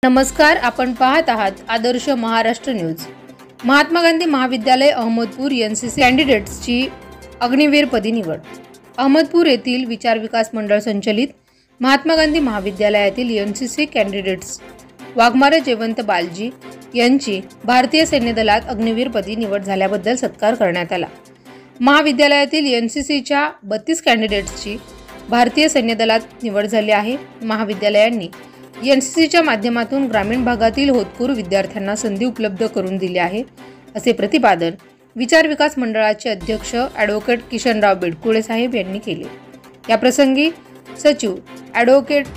नमस्कार, आपण पाहत आहात आदर्श महाराष्ट्र न्यूज। महात्मा गांधी महाविद्यालय अहमदपूर एनसीसी कॅन्डिडेट्सची अग्निवीरपदी निवड। अहमदपूर येथील विचार विकास मंडळ संचलित महात्मा गांधी महाविद्यालयातील एनसीसी कॅन्डिडेट्स वाघमारे जयवंत बालजी यांची भारतीय सैन्य दलात अग्निवीरपदी निवड झाल्याबद्दल सत्कार करण्यात आला। महाविद्यालयातील एनसीसीच्या 32 कॅन्डिडेट्सची भारतीय सैन्य दलात निवड झाली आहे। महाविद्यालयांनी एनसीसीच्या माध्यमातून ग्रामीण भागातील होतकरू विद्यार्थ्यांना संधी उपलब्ध करून दिली आहे, असे प्रतिपादन विचार विकास मंडळाचे अध्यक्ष ॲडव्होकेट किशनराव बेडकुळे साहेब यांनी केले। या प्रसंगी सचिव ॲडव्होकेट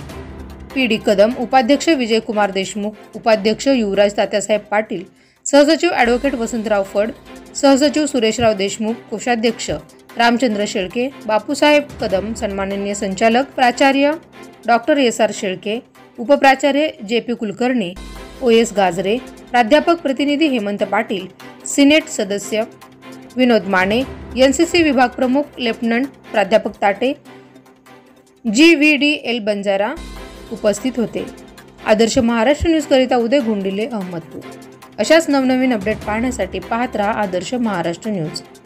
पी.डी. कदम, उपाध्यक्ष विजयकुमार देशमुख, उपाध्यक्ष युवराज तात्यासाहेब पाटील, सहसचिव ॲडव्होकेट वसंतराव फड, सहसचिव सुरेशराव देशमुख, कोषाध्यक्ष रामचंद्र शेळके, बापूसाहेब कदम, सन्माननीय संचालक प्राचार्य डॉक्टर एस.आर. शेळके, उपप्राचार्य जे.पी. कुलकर्णी, ओ.एस. गाजरे, प्राध्यापक प्रतिनिधी हेमंत पाटील, सिनेट सदस्य विनोद माने, एनसीसी विभाग प्रमुख लेफ्टनंट प्राध्यापक ताटे, जी.व्ही.डी.एल. बंजारा उपस्थित होते। आदर्श महाराष्ट्र न्यूज करिता उदय गुंडिले, अहमदपूर। अशाच नवनवीन अपडेट पाहण्यासाठी पाहत रहा आदर्श महाराष्ट्र न्यूज।